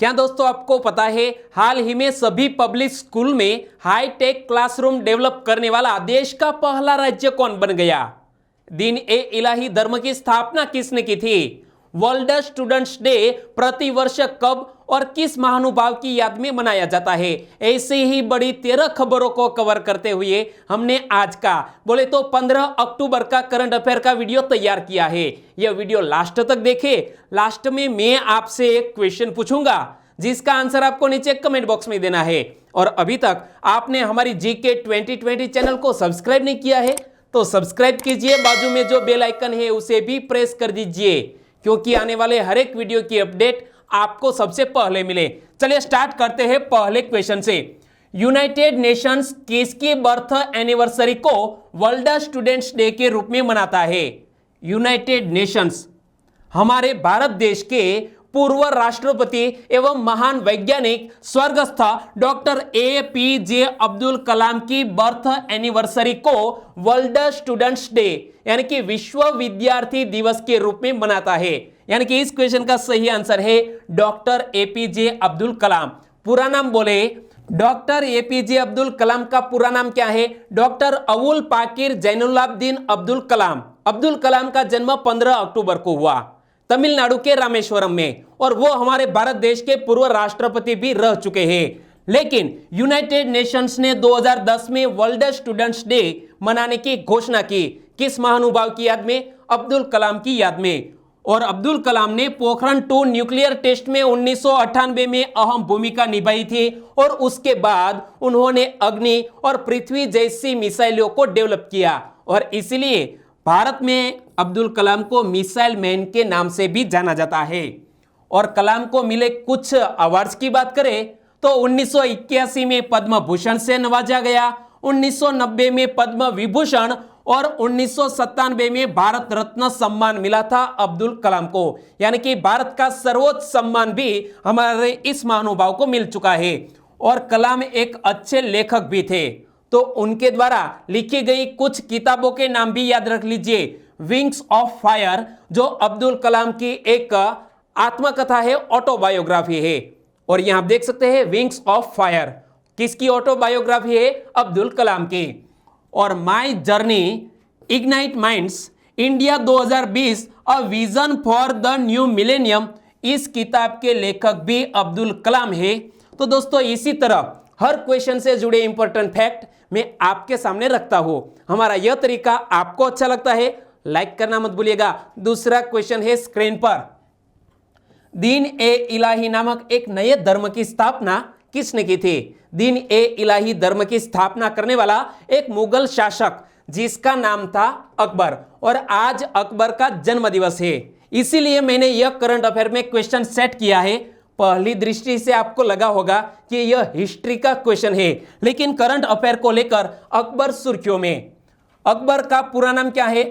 क्या दोस्तों आपको पता है हाल ही में सभी पब्लिक स्कूल में हाईटेक क्लासरूम डेवलप करने वाला देश का पहला राज्य कौन बन गया? दिन ए इलाही धर्म की स्थापना किसने की थी? वर्ल्ड स्टूडेंट्स डे प्रति वर्ष कब और किस महानुभाव की याद में मनाया जाता है? ऐसे ही बड़ी 13 खबरों को कवर करते हुए हमने आज का बोले तो 15 अक्टूबर का करंट अफेयर का वीडियो तैयार किया है। यह वीडियो लास्ट तक देखे। लास्ट में मैं आपसे एक क्वेश्चन पूछूंगा जिसका आंसर आपको नीचे कमेंट बॉक्स में देना है। और अभी तक आपने हमारी जीके 2020 चैनल को सब्सक्राइब नहीं किया है तो सब्सक्राइब कीजिए, बाजू में जो बेल आइकन है उसे भी प्रेस कर दीजिए क्योंकि आने वाले हर एक वीडियो की अपडेट आपको सबसे पहले मिले। चलिए स्टार्ट करते हैं पहले क्वेश्चन से। यूनाइटेड नेशंस किसकी बर्थ एनिवर्सरी को वर्ल्ड स्टूडेंट्स डे के रूप में मनाता है? यूनाइटेड नेशंस हमारे भारत देश के पूर्व राष्ट्रपति एवं महान वैज्ञानिक स्वर्गस्थ डॉक्टर APJ अब्दुल कलाम की बर्थ एनिवर्सरी को वर्ल्ड स्टूडेंट्स डे यानी कि विश्व विद्यार्थी दिवस के रूप में मनाता है। यानी कि इस क्वेश्चन का सही आंसर है डॉक्टर APJ अब्दुल कलाम। पूरा नाम बोले, डॉक्टर APJ अब्दुल कलाम का पूरा नाम क्या है? डॉक्टर अवुल पाकिर जैनुलाब्दीन अब्दुल कलाम। अब्दुल कलाम का जन्म 15 अक्टूबर को हुआ तमिलनाडु के रामेश्वरम में और वो हमारे भारत देश के पूर्व राष्ट्रपति भी रह चुके हैं। लेकिन यूनाइटेड नेशंस ने 2010 में वर्ल्ड स्टूडेंट्स डे मनाने की घोषणा की। किस महानुभाव की याद में? अब्दुल कलाम की याद में। और अब्दुल कलाम ने पोखरण 2 न्यूक्लियर टेस्ट में 1998 में अहम भूमिका निभाई थी और उसके बाद उन्होंने अग्नि और पृथ्वी जैसी मिसाइलों को डेवलप किया और इसलिए भारत में अब्दुल कलाम को मिसाइल मैन के नाम से भी जाना जाता है। और कलाम को मिले कुछ अवार्ड्स की बात करें तो 1981 में पद्म भूषण से नवाजा गया, 1990 में पद्म विभूषण और 1997 में भारत रत्न सम्मान मिला था अब्दुल कलाम को। यानी कि भारत का सर्वोच्च सम्मान भी हमारे इस महानुभाव को मिल चुका है। और कलाम एक अच्छे लेखक भी थे तो उनके द्वारा लिखी गई कुछ किताबों के नाम भी याद रख लीजिए। विंग्स ऑफ फायर जो अब्दुल कलाम की एक आत्मकथा है, ऑटोबायोग्राफी है। और यहां आप देख सकते हैं विंग्स ऑफ फायर किसकी ऑटोबायोग्राफी है? अब्दुल कलाम की। और my journey ignite minds India 2020 a vision for the new millennium, इस किताब के लेखक भी अब्दुल कलाम है। तो दोस्तों इसी तरह हर क्वेश्चन से जुड़े इंपॉर्टेंट फैक्ट मैं आपके सामने रखता हूं। हमारा यह तरीका आपको अच्छा लगता है लाइक करना मत भूलिएगा। दूसरा क्वेश्चन है स्क्रीन पर। दीन ए इलाही नामक एक नए धर्म की स्थापना किसने की थी? दीन ए इलाही धर्म की स्थापना करने वाला एक मुगल शासक जिसका नाम था अकबर और आज अकबर का जन्म दिवस है। इसीलिए मैंने यह करंट अफेयर में क्वेश्चन सेट किया है। पहली दृष्टि से आपको लगा होगा कि यह हिस्ट्री का क्वेश्चन है लेकिन करंट अफेयर को लेकर अकबर सुर्खियों में। अकबर का पूरा नाम क्या है?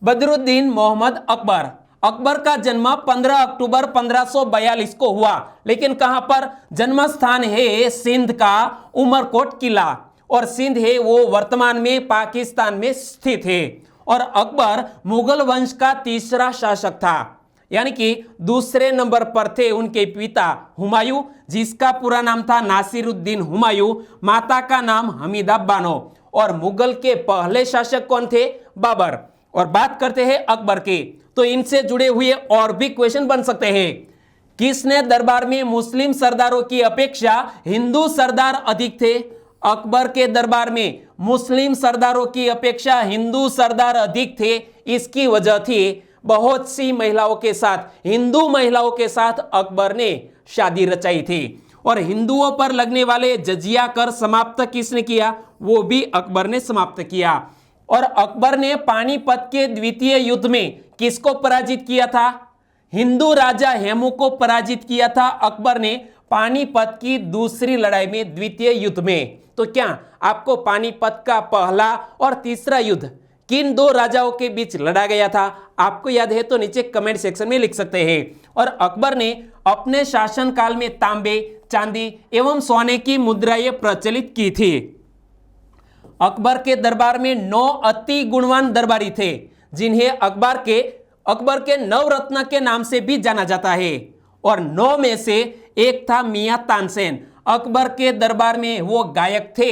बदरुद्दीन मोहम्मद अकबर। अकबर का जन्म 15 अक्टूबर 1542 को हुआ लेकिन कहां पर? जन्म स्थान है सिंध का उमरकोट किला और सिंध है वो वर्तमान में पाकिस्तान में स्थित है। और अकबर मुगल वंश का तीसरा शासक था यानी कि दूसरे नंबर पर थे उनके पिता हुमायूं जिसका पूरा नाम था नासिरुद्दीन हुमायूं, माता का नाम हमीदा बानो। और मुगल के पहले शासक कौन थे? बाबर। और बात करते हैं अकबर की तो इनसे जुड़े हुए और भी क्वेश्चन बन सकते हैं। किसने दरबार में मुस्लिम सरदारों की अपेक्षा हिंदू सरदार अधिक थे? अकबर के दरबार में मुस्लिम सरदारों की अपेक्षा हिंदू सरदार अधिक थे। इसकी वजह थी बहुत सी महिलाओं के साथ, हिंदू महिलाओं के साथ अकबर ने शादी रचाई थी। और हिंदुओं पर लगने वाले जजिया कर समाप्त किसने किया? वो भी अकबर ने समाप्त किया। और अकबर ने पानीपत के द्वितीय युद्ध में किसको पराजित किया था? हिंदू राजा हेमू को पराजित किया था अकबर ने पानीपत की दूसरी लड़ाई में, द्वितीय युद्ध में। तो क्या आपको पानीपत का पहला और तीसरा युद्ध किन दो राजाओं के बीच लड़ा गया था आपको याद है तो नीचे कमेंट सेक्शन में लिख सकते हैं। और अकबर ने अपने शासनकाल में तांबे, चांदी एवं सोने की मुद्राएं प्रचलित की थी। अकबर के दरबार में 9 अति गुणवान दरबारी थे जिन्हें अकबर के नवरत्न के नाम से भी जाना जाता है। और 9 में से एक था मियां तानसेन, अकबर के दरबार में वो गायक थे।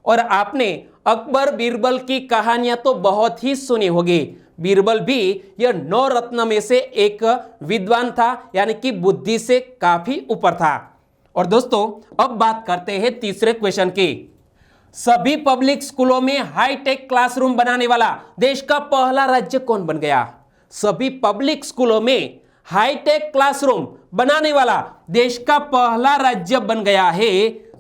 और आपने अकबर बीरबल की कहानियां तो बहुत ही सुनी होगी। बीरबल भी यह 9 रत्न में से एक विद्वान था, यानी कि बुद्धि से काफी ऊपर था। और दोस्तों अब बात करते हैं तीसरे क्वेश्चन की। सभी पब्लिक स्कूलों में हाईटेक क्लासरूम बनाने वाला देश का पहला राज्य कौन बन गया? सभी पब्लिक स्कूलों में हाईटेक क्लासरूम बनाने वाला देश का पहला राज्य बन गया है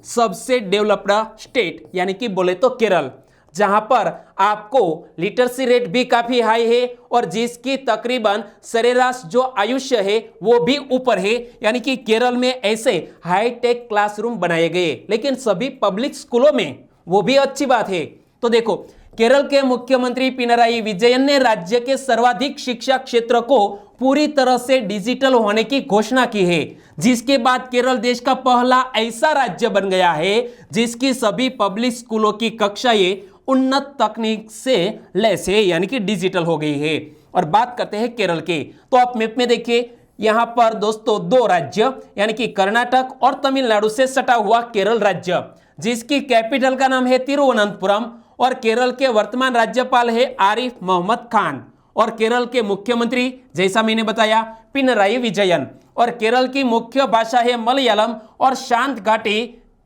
सबसे डेवलप्ड स्टेट, यानी कि बोले तो केरल, जहां पर आपको लिटरेसी रेट भी काफी हाई है और जिसकी तकरीबन सरेराश जो आयुष्य है वो भी ऊपर है। यानी कि केरल में ऐसे हाईटेक क्लासरूम बनाए गए, लेकिन सभी पब्लिक स्कूलों में, वो भी अच्छी बात है। तो देखो, केरल के मुख्यमंत्री पिनराई विजयन ने राज्य के सर्वाधिक शिक्षा क्षेत्र को पूरी तरह से डिजिटल होने की घोषणा की है, जिसके बाद केरल देश का पहला ऐसा राज्य बन गया है जिसकी सभी पब्लिक स्कूलों की कक्षाएं उन्नत तकनीक से लैस है, यानी कि डिजिटल हो गई है। और बात करते हैं केरल के, तो आप मैप में देखिए, यहां पर दोस्तों 2 राज्य यानी कि कर्नाटक और तमिलनाडु से सटा हुआ केरल राज्य, जिसकी कैपिटल का नाम है तिरुवनंतपुरम, और केरल के वर्तमान राज्यपाल है आरिफ मोहम्मद खान, और केरल के मुख्यमंत्री जैसा मैंने बताया पिनराई विजयन, और केरल की मुख्य भाषा है मलयालम, और शांत घाटी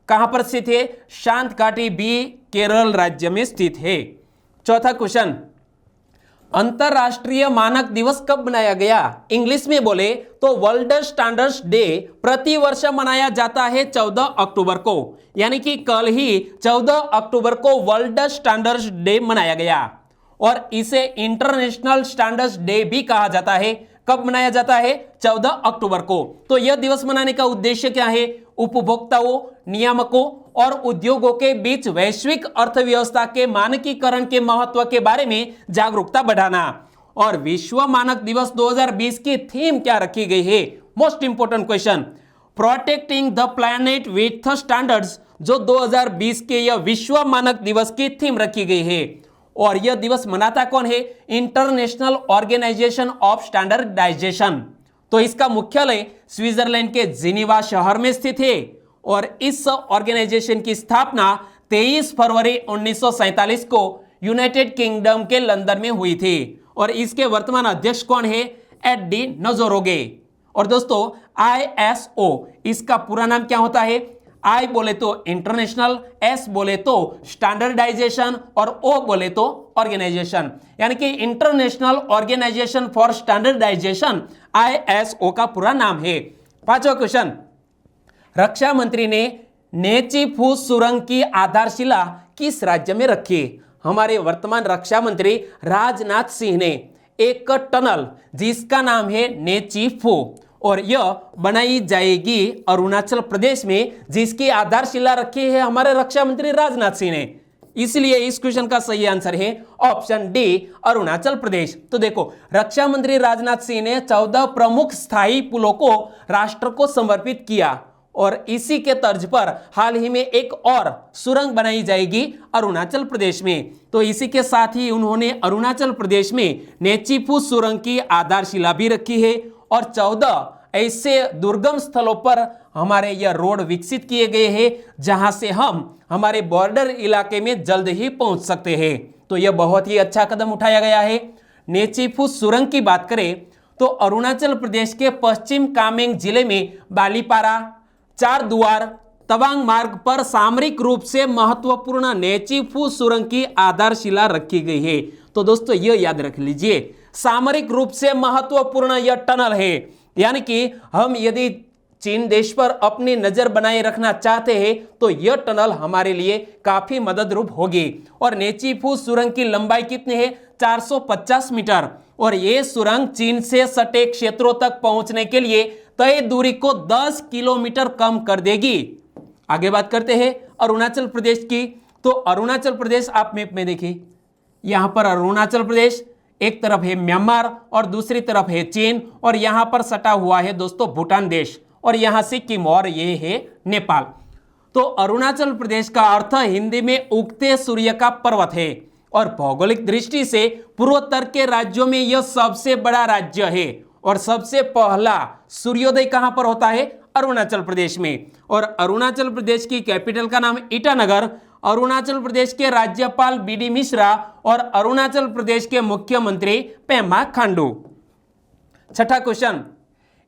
कहां पर स्थित है? शांत घाटी भी केरल राज्य में स्थित है। चौथा क्वेश्चन, अंतरराष्ट्रीय मानक दिवस कब मनाया गया? इंग्लिश में बोले तो वर्ल्ड स्टैंडर्ड्स डे प्रति वर्ष मनाया जाता है 14 अक्टूबर को, यानी कि कल ही 14 अक्टूबर को वर्ल्ड स्टैंडर्ड्स डे मनाया गया, और इसे इंटरनेशनल स्टैंडर्ड्स डे भी कहा जाता है। कब मनाया जाता है? 14 अक्टूबर को। तो यह दिवस मनाने का उद्देश्य क्या है? उपभोक्ताओं, नियामकों और उद्योगों के बीच वैश्विक अर्थव्यवस्था के मानकीकरण के महत्व के बारे में जागरूकता बढ़ाना। और विश्व मानक दिवस 2020 की थीम क्या रखी गई है? Most important question, protecting the planet with standards, जो 2020 के यह विश्व मानक दिवस की थीम रखी गई है। और यह दिवस मनाता कौन है? International organisation of standardisation. तो इसका मुख्यालय स्विट्जरलैंड के जिनीवा शहर में स्थित है, और इस ऑर्गेनाइजेशन की स्थापना 23 फरवरी 1947 को यूनाइटेड किंगडम के लंदन में हुई थी, और इसके वर्तमान अध्यक्ष कौन है? एडी नजोरोगे। और दोस्तों ISO, इसका पूरा नाम क्या होता है? I बोले तो इंटरनेशनल, S बोले तो स्टैंडर्डाइजेशन, और O बोले तो ऑर्गेनाइजेशन, यानी कि international organisation for standardisation, ISO का पूरा नाम है। पांचवा क्वेश्चन, रक्षा मंत्री ने नेची फू सुरंग की आधारशिला किस राज्य में रखी? हमारे वर्तमान रक्षा मंत्री राजनाथ सिंह ने एक टनल जिसका नाम है नेची फू, और यह बनाई जाएगी अरुणाचल प्रदेश में, जिसकी आधारशिला रखी है हमारे रक्षा मंत्री राजनाथ सिंह ने। इसलिए इस क्वेश्चन का सही आंसर है ऑप्शन डी, अरुणाचल प्रदेश। तो देखो, रक्षा मंत्री राजनाथ सिंह ने 14 प्रमुख स्थायी पुलों को राष्ट्र को समर्पित किया, और इसी के तर्ज पर हाल ही में एक और सुरंग बनाई जाएगी अरुणाचल प्रदेश में। तो इसी के साथ ही उन्होंने अरुणाचल प्रदेश में नेचीफू सुरंग की आधारशिला भी रखी है, और 14 ऐसे दुर्गम स्थलों पर हमारे यह रोड विकसित किए गए हैं जहां से हम हमारे बॉर्डर इलाके में जल्द ही पहुंच सकते हैं। तो यह बहुत ही अच्छा कदम उठाया गया है। नेचीफू सुरंग की बात करें तो अरुणाचल प्रदेश के पश्चिम कामेंग जिले में बालीपारा, चार दुआर, तवांग मार्ग पर सामरिक रूप से महत्वपूर्ण नेचीफू सुरंग की आधारशिला रखी गई है। तो दोस्तों यह याद रख लीजिए, सामरिक रूप से महत्वपूर्ण यह टनल है, यानी कि हम यदि चीन देश पर अपनी नजर बनाए रखना चाहते हैं तो यह टनल हमारे लिए काफी मददरूप होगी। और नेचीफू सुरंग की लंबाई कितनी है? 450 मीटर, और यह सुरंग चीन से सटे क्षेत्रों तक पहुंचने के लिए तय दूरी को 10 किलोमीटर कम कर देगी। आगे बात करते हैं अरुणाचल प्रदेश की। तो अरुणाचल प्रदेश आप मैप में देखिए, यहां पर अरुणाचल प्रदेश, एक तरफ है म्यांमार और दूसरी तरफ है चीन, और यहां पर सटा हुआ है दोस्तों भूटान देश, और यहां सिक्किम, और ये है नेपाल। तो अरुणाचल प्रदेश का अर्थ हिंदी में उगते सूर्य का पर्वत है, और भौगोलिक दृष्टि से पूर्वोत्तर के राज्यों में यह सबसे बड़ा राज्य है, और सबसे पहला सूर्योदय कहां पर होता है? अरुणाचल प्रदेश में। और अरुणाचल प्रदेश की कैपिटल का नाम ईटानगर, अरुणाचल प्रदेश के राज्यपाल बीडी मिश्रा और अरुणाचल प्रदेश के मुख्यमंत्री पेमा खांडू। छठा क्वेश्चन,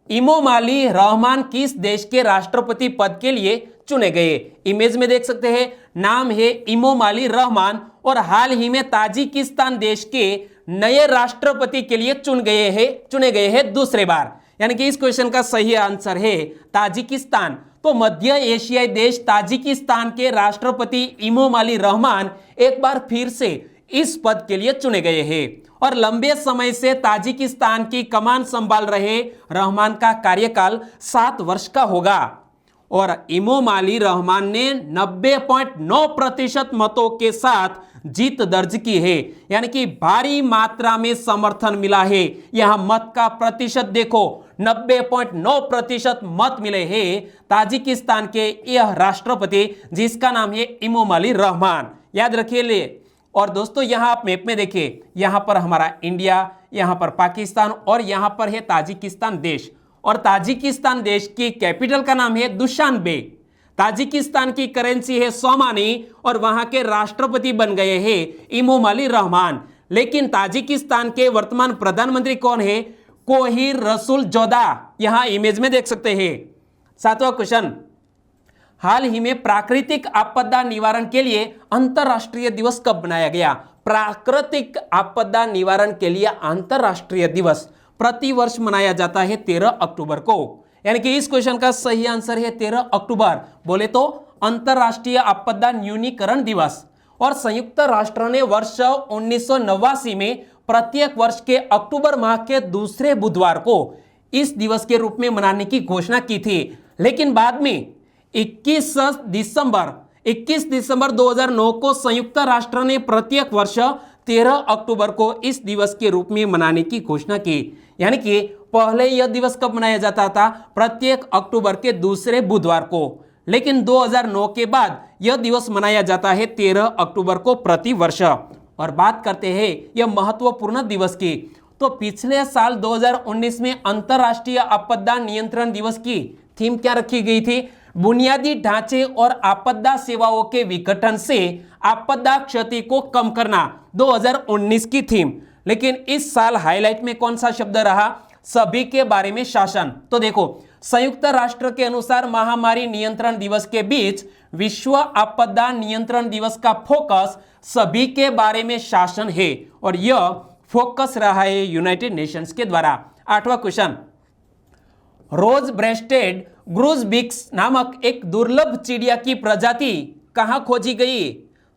इमोमाली रहमान किस देश के राष्ट्रपति पद के लिए चुने गए? इमेज में देख सकते हैं, नाम है इमोमाली रहमान और हाल ही में ताजिकिस्तान देश के नए राष्ट्रपति के लिए चुने गए हैं दूसरे बार। यानी कि इस क्वेश्चन का सही आंसर है ताजिकिस्तान। तो मध्य एशियाई देश ताजिकिस्तान के राष्ट्रपति इमोमाली रहमान एक बार फिर से इस पद के लिए चुने गए हैं और लंबे समय से ताजिकिस्तान की कमान संभाल रहे रहमान का कार्यकाल 7 वर्ष का होगा। और इमोमाली रहमान ने 90.9% मतों के साथ जीत दर्ज की है, यानी कि भारी मात्रा में समर्थन मिला है। यहां मत का प्रतिशत देखो, 90.9% मत मिले हैं ताजिकिस्तान के यह राष्ट्रपति जिसका नाम है इमोमाली रहमान। याद रखिए ले। और दोस्तों यहां आप मैप में देखिए, यहां पर हमारा इंडिया, यहां पर पाकिस्तान और यहां पर है ताजिकिस्तान देश। और ताजिकिस्तान देश की कैपिटल का नाम है दुशानबे। ताजिकिस्तान की करेंसी है सोमानी और वहां के राष्ट्रपति बन गए हैं इमोमाली रहमान। लेकिन ताजिकिस्तान के वर्तमान प्रधानमंत्री कौन है? कोहिर रसूलजोदा। यहां इमेज में देख सकते हैं। 7वां क्वेश्चन, हाल ही में प्राकृतिक आपदा निवारण के लिए अंतरराष्ट्रीय दिवस कब बनाया गया? प्राकृतिक आपदा निवारण के लिए अंतरराष्ट्रीय दिवस प्रतिवर्ष मनाया जाता है 13 अक्टूबर को। यानी कि इस क्वेश्चन का सही आंसर है 13 अक्टूबर। बोले तो अंतरराष्ट्रीय आपदा न्यूनीकरण दिवस। और संयुक्त राष्ट्र ने वर्ष 1989 में प्रत्येक वर्ष के अक्टूबर माह के दूसरे बुधवार को इस दिवस के रूप में मनाने की घोषणा की थी। लेकिन बाद में 21 दिसंबर 2009 को संयुक्त राष्ट्र ने प्रत्येक वर्ष 13 अक्टूबर को इस दिवस के रूप में मनाने की घोषणा की। यानी कि पहले यह दिवस कब मनाया जाता था? प्रत्येक अक्टूबर के दूसरे बुधवार को। लेकिन 2009 के बाद यह दिवस मनाया जाता है 13 अक्टूबर को प्रति वर्ष। और बात करते हैं यह महत्वपूर्ण दिवस की, तो पिछले साल 2019 में अंतरराष्ट्रीय आपदा नियंत्रण दिवस की थीम क्या रखी गई थी? बुनियादी ढांचे और आपदा सेवाओं के विघटन से आपदा क्षति को कम करना 2019 की थीम। लेकिन इस साल हाईलाइट में कौन सा शब्द रहा? सभी के बारे में शासन। तो देखो, संयुक्त राष्ट्र के अनुसार महामारी नियंत्रण दिवस के बीच विश्व आपदा नियंत्रण दिवस का फोकस सभी के बारे में शासन है और यह फोकस रहा है यूनाइटेड नेशंस के द्वारा। 8वां क्वेश्चन, रोज ब्रेस्टेड ग्रूसबिक्स नामक एक दुर्लभ चिड़िया की प्रजाति कहां खोजी गई?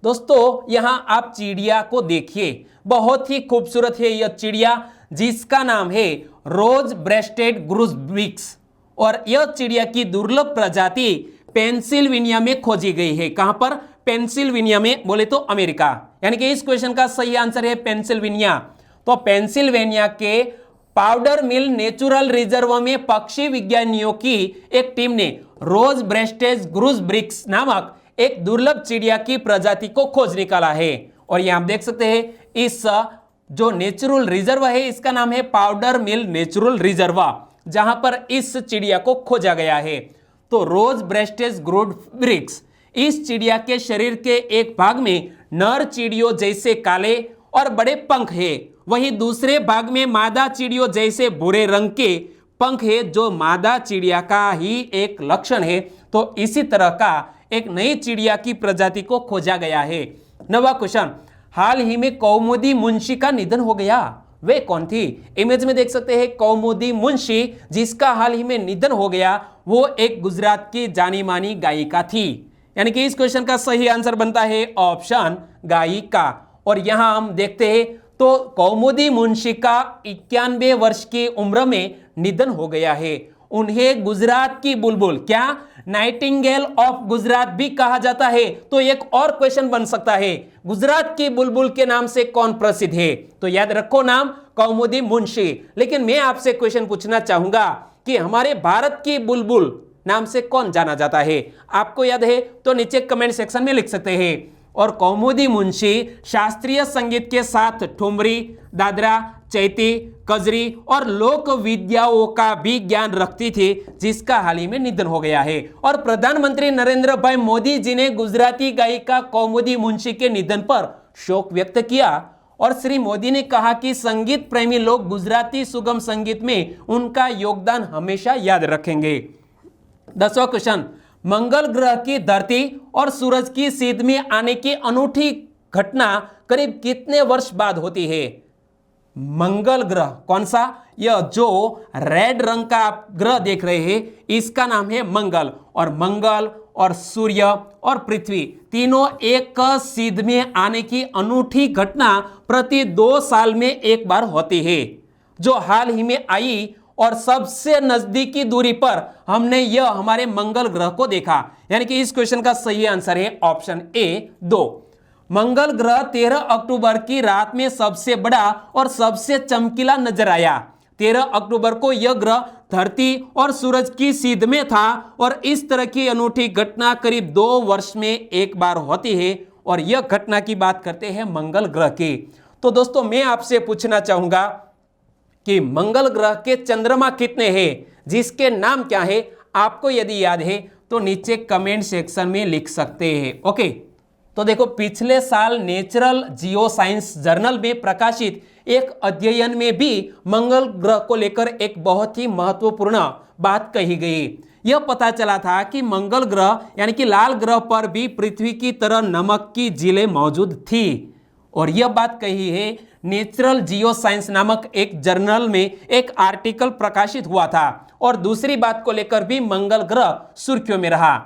दोस्तों यहां आप चिड़िया को देखिए, बहुत ही खूबसूरत है यह चिड़िया जिसका नाम है रोज ब्रेस्टेड ग्रूसबिक्स। और यह चिड़िया की दुर्लभ प्रजाति पेंसिल्वेनिया में खोजी गई है। कहां पर? पेंसिल्वेनिया में, बोले तो अमेरिका। यानी कि इस क्वेश्चन का सही आंसर है पेंसिल्वेनिया। तो पेंसिल्वेनिया के पाउडर मिल नेचुरल रिजर्व में पक्षी विज्ञानियों की एक टीम ने रोज ब्रेस्टेड ग्रूसबिक्स नामक एक दुर्लभ चिड़िया की प्रजाति को खोज निकाला है। और यहां आप देख सकते हैं इस जो नेचुरल रिजर्व है इसका नाम है पाउडर मिल नेचुरल रिजर्व, जहां पर इस चिड़िया को खोजा गया है। तो रोज ब्रेस्टेड ग्रूसबिक्स, इस चिड़िया के शरीर के एक भाग में नर चिड़ियों जैसे काले और बड़े पंख है, वहीं दूसरे भाग में मादा चिड़ियों जैसे भूरे रंग के पंख है, जो मादा चिड़िया का ही एक लक्षण है। तो इसी तरह का एक नई चिड़िया की प्रजाति को खोजा गया है। 9वां क्वेश्चन, हाल ही में कौमुदी मुंशी का निधन हो गया, वे कौन थी? इमेज में देख सकते हैं कौमुदी मुंशी जिसका हाल ही में निधन हो गया, वो एक गुजरात की जानी मानी गायिका थी। यानी कि इस क्वेश्चन का सही आंसर बनता है ऑप्शन गायिका। और यहां हम देखते हैं तो कौमुदी मुंशी का 91 वर्ष की उम्र में निधन हो गया है। उन्हें गुजरात की बुलबुल, क्या नाइटिंगेल ऑफ गुजरात भी कहा जाता है? तो एक और क्वेश्चन बन सकता है, गुजरात की बुलबुल के नाम से कौन प्रसिद्ध है? तो याद रखो नाम कौमुदी मुंशी। लेकिन मैं आपसे क्वेश्चन पूछना चाहूंगा कि हमारे भारत की बुलबुल नाम से कौन जाना जाता है? आपको याद है तो नीचे कमेंट सेक्शन में लिख सकते हैं। और कौमुदी मुंशी शास्त्रीय संगीत के साथ ठुमरी, दादरा, चैती, कजरी और लोक विद्याओं का भी ज्ञान रखती थी, जिसका हाल ही में निधन हो गया है। और प्रधानमंत्री नरेंद्र भाई मोदी जी ने गुजराती गायिका कौमुदी मुंशी के निधन पर शोक व्यक्त किया और श्री मोदी ने कहा कि संगीत प्रेमी लोग गुजराती सुगम संगीत में उनका योगदान हमेशा याद रखेंगे। 10वां क्वेश्चन, मंगल ग्रह की धरती और सूरज की सीध में आने की अनूठी घटना करीब कितने वर्ष बाद होती है? मंगल ग्रह कौन सा? यह जो रेड रंग का आप ग्रह देख रहे हैं इसका नाम है मंगल। और मंगल और सूर्य और पृथ्वी तीनों एक सीध में आने की अनूठी घटना प्रति 2 साल में एक बार होती है, जो हाल ही में आई और सबसे नजदीकी दूरी पर हमने यह हमारे मंगल ग्रह को देखा। यानी कि इस क्वेश्चन का सही आंसर है ऑप्शन ए 2। मंगल ग्रह 13 अक्टूबर की रात में सबसे बड़ा और सबसे चमकीला नजर आया। 13 अक्टूबर को यह ग्रह धरती और सूरज की सीध में था और इस तरह की अनूठी घटना करीब 2 वर्ष में एक बार होती है और यह घटना की बात करते हैं मंगल ग्रह की। तो दोस्तों मैं आपसे पूछना चाहूंगा कि मंगल ग्रह के चंद्रमा कितने हैं, जिसके नाम क्या है? आपको यदि याद है तो नीचे कमेंट सेक्शन में लिख सकते हैं। ओके, तो देखो पिछले साल नेचुरल जियो साइंस जर्नल में प्रकाशित एक अध्ययन में भी मंगल ग्रह को लेकर एक बहुत ही महत्वपूर्ण बात कही गई। यह पता चला था कि मंगल ग्रह यानी कि लाल ग्रह पर भी पृथ्वी की तरह नमक की झीलें मौजूद थी और यह बात कही है नेचुरल जियो साइंस नामक एक जर्नल में एक आर्टिकल प्रकाशित हुआ था। और दूसरी बात को लेकर भी मंगल ग्रह सुर्खियों में रहा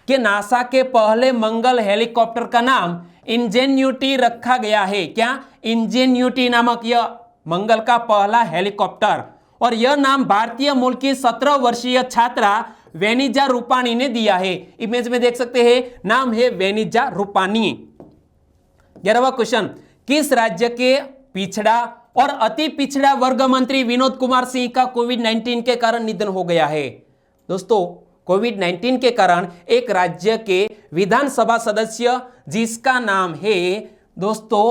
कि नासा के पहले मंगल हेलीकॉप्टर का नाम इंजेन्यूटी रखा गया है। क्या? इंजेन्यूटी नामक यह मंगल का पहला हेलीकॉप्टर, और यह नाम भारतीय मूल की 17 वर्षीय छात्रा वेनिजा रूपानी ने दिया है। इमेज में देख सकते हैं, नाम है वेनिजा रूपानी। 11वां क्वेश्चन, किस राज्य के पिछड़ा और अति पिछड़ा वर्ग मंत्री विनोद कुमार सिंह का कोविड-19 के कारण निधन हो गया है? दोस्तों कोविड-19 के कारण एक राज्य के विधानसभा सदस्य जिसका नाम है दोस्तों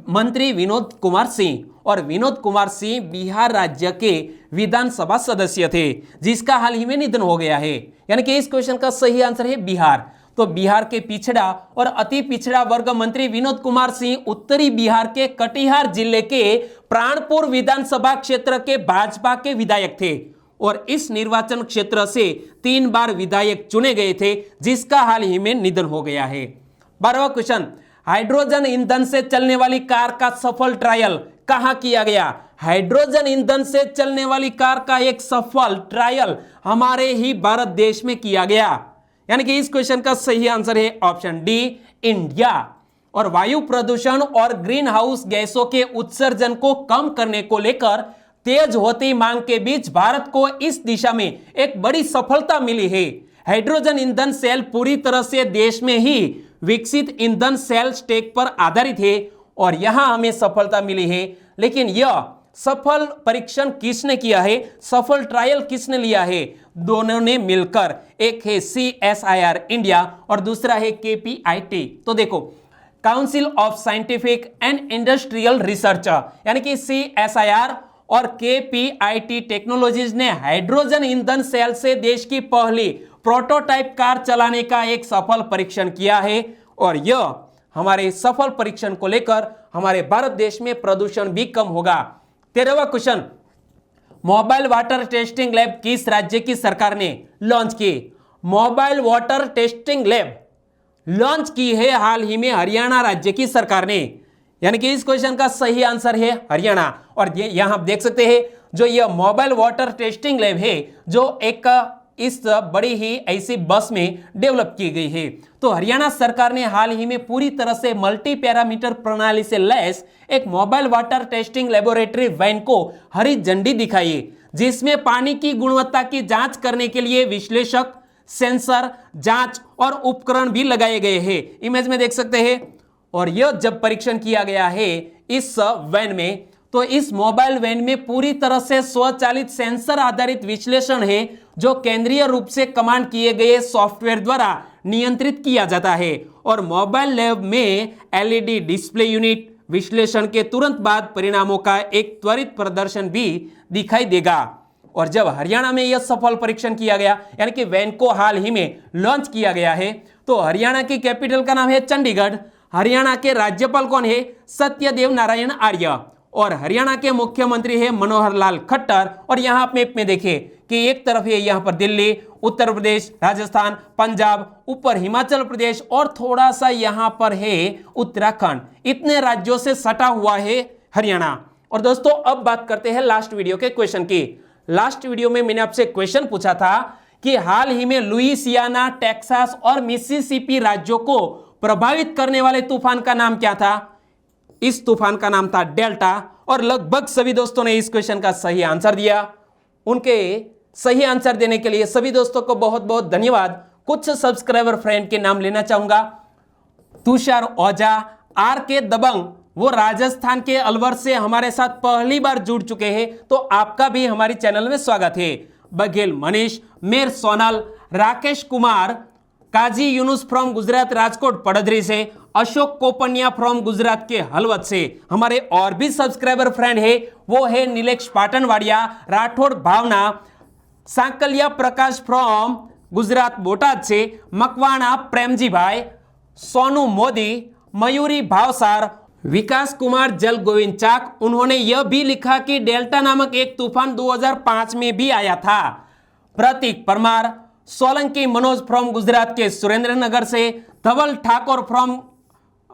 मंत्री विनोद कुमार सिंह, और विनोद कुमार सिंह बिहार राज्य के विधानसभा सदस्य थे जिसका हाल ही में निधन हो गया है। यानी कि इस क्वेश्चन का सही आंसर है बिहार। तो बिहार के पिछड़ा और अति पिछड़ा वर्ग मंत्री विनोद कुमार सिंह उत्तरी बिहार के कटिहार जिले के प्राणपुर विधानसभा क्षेत्र के भाजपा के विधायक थे और इस निर्वाचन क्षेत्र से 3 बार विधायक चुने गए थे, जिसका हाल ही में निधन हो गया है। 12वां क्वेश्चन, हाइड्रोजन ईंधन से चलने वाली कार का सफल ट्रायल कहां किया गया? हाइड्रोजन ईंधन से चलने वाली कार का एक सफल ट्रायल हमारे ही भारत देश में किया गया। यानी कि इस क्वेश्चन का सही आंसर है ऑप्शन डी इंडिया। और वायु प्रदूषण और ग्रीन हाउस गैसों के उत्सर्जन को कम करने को लेकर तेज होती मांग के बीच भारत को इस दिशा में एक बड़ी सफलता मिली है। हाइड्रोजन ईंधन सेल पूरी तरह से देश में ही विकसित ईंधन सेल स्टैक पर आधारित है और यहां हमें सफलता मिली है। लेकिन यह सफल परीक्षण किसने किया है, सफल ट्रायल किसने लिया है? दोनों ने मिलकर, एक है CSIR इंडिया और दूसरा है KPIT। तो देखो council of scientific and industrial research यानी कि CSIR और KPIT टेक्नोलॉजीज ने हाइड्रोजन ईंधन सेल से देश की पहली प्रोटोटाइप कार चलाने का एक सफल परीक्षण किया है और यह हमारे सफल परीक्षण को लेकर हमारे भारत देश में प्रदूषण भी कम होगा। 13वां question, mobile water testing lab किस राज्य की सरकार ने लॉन्च की? Mobile water testing lab launch की है हाल ही में हरियाणा राज्य की सरकार ने। यानी कि इस क्वेश्चन का सही आंसर है हरियाणा। और ये यहां आप देख सकते हैं जो यह मोबाइल वाटर टेस्टिंग लैब है जो एक इस बड़ी ही ऐसी बस में डेवलप की गई है। तो हरियाणा सरकार ने हाल ही में पूरी तरह से मल्टी पैरामीटर प्रणाली से लैस एक mobile water testing laboratory van को हरी झंडी दिखाई है, जिसमें पानी की गुणवत्ता की जांच करने के लिए विश्लेषक, सेंसर, जांच और उपकरण भी लगाए गए हैं। इमेज में देख सकते हैं। और यह जब परीक्षण किया गया है इस वैन में, तो इस मोबाइल वैन में पूरी तरह से स्वचालित सेंसर आधारित विश्लेषण है जो केंद्रीय रूप से कमांड किए गए सॉफ्टवेयर द्वारा नियंत्रित किया जाता है। और मोबाइल लैब में LED डिस्प्ले यूनिट, विश्लेषण के तुरंत बाद परिणामों का एक त्वरित प्रदर्शन भी दिखाई देगा। और जब हरियाणा में यह सफल परीक्षण किया गया, यानी कि वैन को हाल ही में लॉन्च किया गया है, तो हरियाणा की कैपिटल का नाम है चंडीगढ़। हरियाणा के राज्यपाल कौन है? सत्यदेव नारायण आर्य। और हरियाणा के मुख्यमंत्री है मनोहर लाल खट्टर। और यहाँ मैप में देखिए कि एक तरफ है यहाँ पर दिल्ली, उत्तर प्रदेश, राजस्थान, पंजाब, ऊपर हिमाचल प्रदेश और थोड़ा सा यहाँ पर है उत्तराखंड। इतने राज्यों से सटा हुआ है हरियाणा। और दोस्तों अब बात करते हैं लास्ट वीडियो के क्वेश्चन की। लास्ट वीडियो में मैंने आपसे क्वेश्चन पूछा था कि हाल ही में लुइसियाना, टेक्सास और मिसिसिपी राज्यों को प्रभावित करने वाले तूफान का नाम क्या था? इस तूफान का नाम था डेल्टा। और लगभग सभी दोस्तों ने इस क्वेश्चन का सही आंसर दिया। उनके सही आंसर देने के लिए सभी दोस्तों को बहुत बहुत धन्यवाद। कुछ सब्सक्राइबर फ्रेंड के नाम लेना चाहूंगा। तुषार ओझा, आर के दबंग, वो राजस्थान के अलवर से हमारे साथ पहली बार जुड़ चुके हैं, तो आपका भी हमारे चैनल में स्वागत है। बघेल मनीष, मेर सोनल, राकेश कुमार, काजी यूनुस फ्रॉम गुजरात राजकोट पड़दरी से, अशोक कोपनिया फ्रॉम गुजरात के हलवद से। हमारे और भी सब्सक्राइबर फ्रेंड है, वो है नीलेश पाटनवाड़िया, राठौड़ भावना, सांकलिया प्रकाश फ्रॉम गुजरात बोटाद से, मकवाणा प्रेमजी भाई, सोनू मोदी, मयूरी भावसार, विकास कुमार जल गोविंद चाक। उन्होंने यह भी लिखा कि डेल्टा नामक एक तूफान 2005 में भी आया था। प्रतीक परमार, सोलंकी मनोज फ्रॉम गुजरात के सुरेंद्रनगर से, धवल ठाकुर फ्रॉम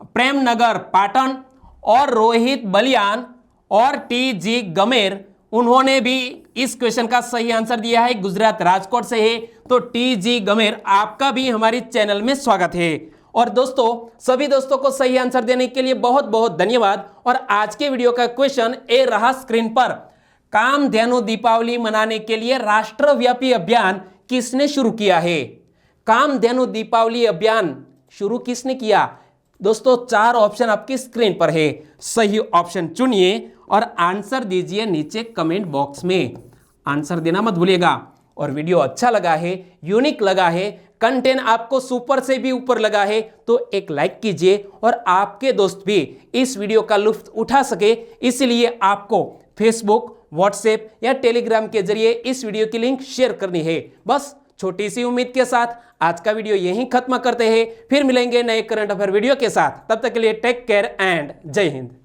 प्रेमनगर पाटन, और रोहित बलियान और टी जी गमेर, उन्होंने भी इस क्वेश्चन का सही आंसर दिया है, गुजरात राजकोट से है। तो टी जी गमेर, आपका भी हमारे चैनल में स्वागत है। और दोस्तों सभी दोस्तों को सही आंसर देने के लिए बहुत बहुत धन्यवाद। और आज के वीडियो का क्वेश्चन ए रहा स्क्रीन पर। कामधेनु दीपावली मनाने के लिए राष्ट्रव्यापी अभियान किसने शुरू किया है? कामधेनु दीपावली अभियान शुरू किसने किया? दोस्तों 4 ऑप्शन आपकी स्क्रीन पर है, सही ऑप्शन चुनिए और आंसर दीजिए नीचे कमेंट बॉक्स में। आंसर देना मत भूलिएगा। और वीडियो अच्छा लगा है, यूनिक लगा है, कंटेंट आपको सुपर से भी ऊपर लगा है, तो एक लाइक कीजिए और आपके दोस्त भी इस वीडियो का लुत्फ उठा सके, इसलिए आपको फेसबुक, व्हाट्सएप या टेलीग्राम के जरिए इस वीडियो की लिंक शेयर करनी है। बस छोटी सी उम्मीद के साथ आज का वीडियो यहीं खत्म करते हैं। फिर मिलेंगे नए करंट अफेयर वीडियो के साथ। तब तक के लिए टेक केयर एंड जय हिंद।